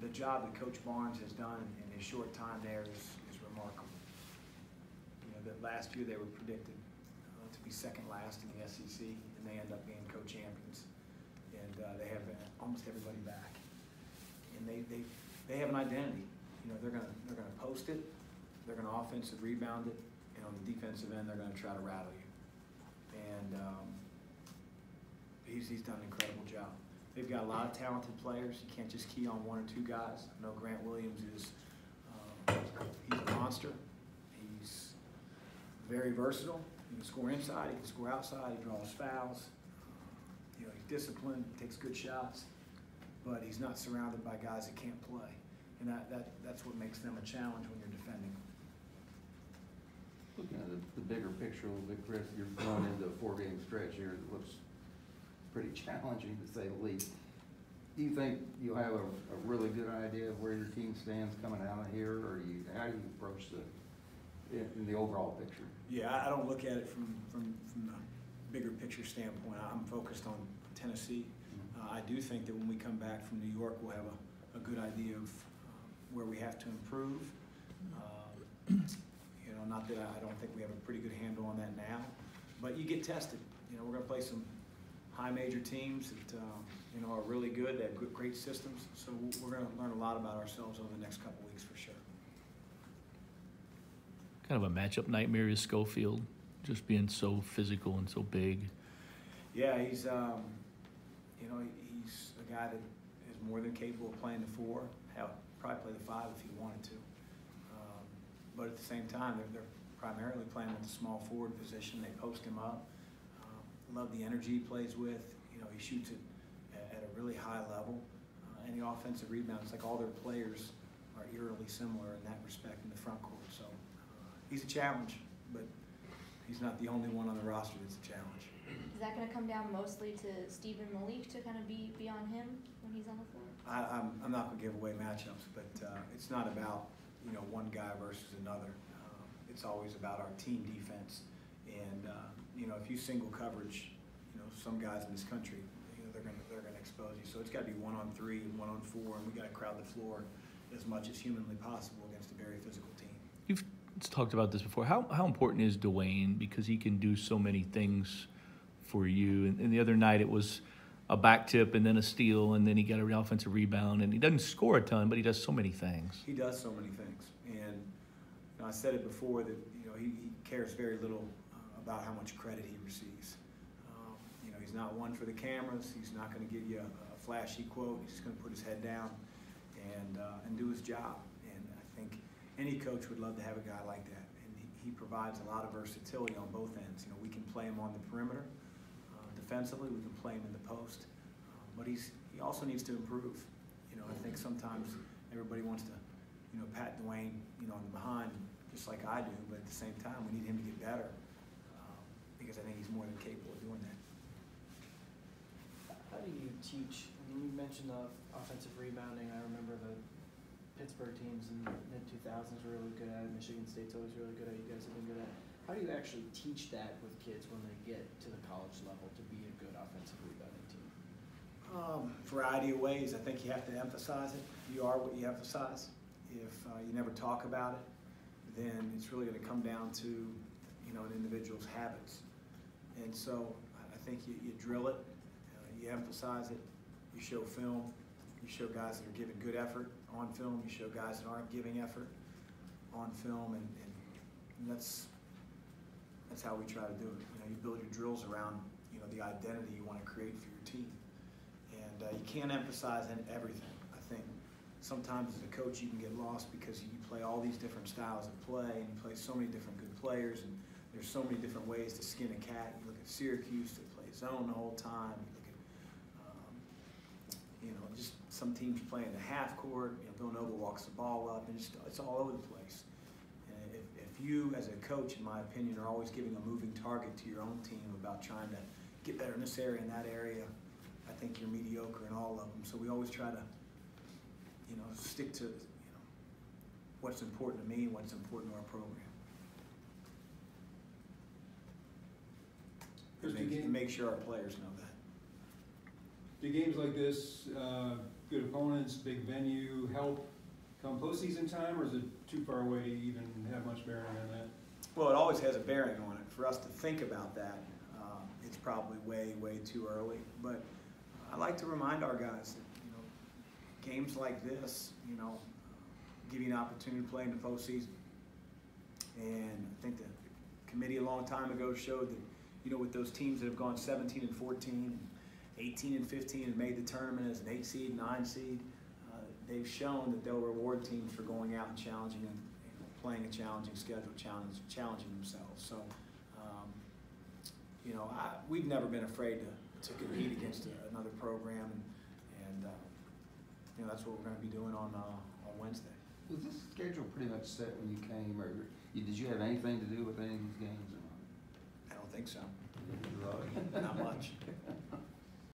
the job that Coach Barnes has done in his short time there is remarkable. You know, that last year they were predicted to be second last in the SEC, and they end up being co-champions. And they have almost everybody back, and they have an identity. You know, they're gonna post it, they're gonna offensive rebound it, and on the defensive end they're gonna try to rattle you. And he's done an incredible job. They've got a lot of talented players. You can't just key on one or two guys. I know Grant Williams is he's a monster. He's very versatile. He can score inside, he can score outside, he draws fouls. You know, he's disciplined, takes good shots, but he's not surrounded by guys that can't play. And that's what makes them a challenge when you're defending. Looking at the bigger picture a little bit, Chris, you're going into a 4-game stretch here that looks pretty challenging to say the least. Do you think you'll have a really good idea of where your team stands coming out of here, or how do you approach in the overall picture? Yeah, I don't look at it from the bigger picture standpoint. I'm focused on Tennessee. I do think that when we come back from New York, we'll have a good idea of where we have to improve. You know, not that I don't think we have a pretty good handle on that now, but you get tested. You know, we're going to play some high major teams that you know, are really good. They have great systems, so we're going to learn a lot about ourselves over the next couple weeks for sure. Kind of a matchup nightmare is Schofield, just being so physical and so big. Yeah, he's you know, he's a guy that is more than capable of playing the 4. He'll probably play the 5 if he wanted to. But at the same time, they're primarily playing with the small forward position. They post him up. Love the energy he plays with. You know, he shoots it at a really high level. And the offensive rebounds, like all their players are eerily similar in that respect in the front court. So he's a challenge, but he's not the only one on the roster that's a challenge. Is that going to come down mostly to Stephen Malik to kind of be on him when he's on the floor? I'm not going to give away matchups, but it's not about, you know, one guy versus another. It's always about our team defense. And you know, if you single coverage, you know, some guys in this country, you know, they're gonna expose you. So it's got to be 1-on-3 and 1-on-4, and we got to crowd the floor as much as humanly possible against a very physical team. You've talked about this before. How important is Dwayne, because he can do so many things for you? And the other night it was a back tip and then a steal, and then he got an offensive rebound, and he doesn't score a ton, but he does so many things. He does so many things, and you know, I said it before that, you know, he cares very little about how much credit he receives. You know, he's not one for the cameras. He's not going to give you a flashy quote. He's just going to put his head down and do his job. And I think any coach would love to have a guy like that. And he provides a lot of versatility on both ends. You know, we can play him on the perimeter defensively. We can play him in the post. But he also needs to improve. You know, I think sometimes everybody wants to, you know, pat Dwayne, you know, on the behind, just like I do. But at the same time, we need him to get better. Because I think he's more than capable of doing that. How do you teach? I mean, you mentioned offensive rebounding. I remember the Pittsburgh teams in the mid-2000s were really good at it. Michigan State's always really good at it. You guys have been good at it. How do you actually teach that with kids when they get to the college level to be a good offensive rebounding team? Variety of ways. I think you have to emphasize it. You are what you emphasize. If you never talk about it, then it's really going to come down to, you know, an individual's habits. And so I think you drill it, you emphasize it, you show film, you show guys that are giving good effort on film, you show guys that aren't giving effort on film, and that's how we try to do it. You know, you build your drills around, you know, the identity you want to create for your team. And you can't emphasize everything. I think sometimes as a coach you can get lost because you play all these different styles of play, and you play so many different good players, and there's so many different ways to skin a cat. You look at Syracuse, they play zone the whole time. You look at, you know, just some teams play in the half court. You know, Villanova walks the ball up, and it's all over the place. And if you, as a coach, in my opinion, are always giving a moving target to your own team about trying to get better in this area and that area, I think you're mediocre in all of them. So we always try to, you know, stick to, you know, what's important to me and what's important to our program. To make sure our players know that. do games like this, good opponents, big venue, help come postseason time, or is it too far away to even have much bearing on that? Well, it always has a bearing on it. For us to think about that, it's probably way, way too early. But I like to remind our guys that, you know, games like this, you know, give you an opportunity to play in the postseason. And I think the committee a long time ago showed that, you know, with those teams that have gone 17 and 14, and 18 and 15 and made the tournament as an 8 seed, 9 seed, they've shown that they'll reward teams for going out and challenging and playing a challenging schedule, challenging themselves. So, you know, we've never been afraid to compete against another program, and you know, that's what we're going to be doing on Wednesday. Was this schedule pretty much set when you came, or did you have anything to do with any of these games or not? I don't think so. Really? Not much.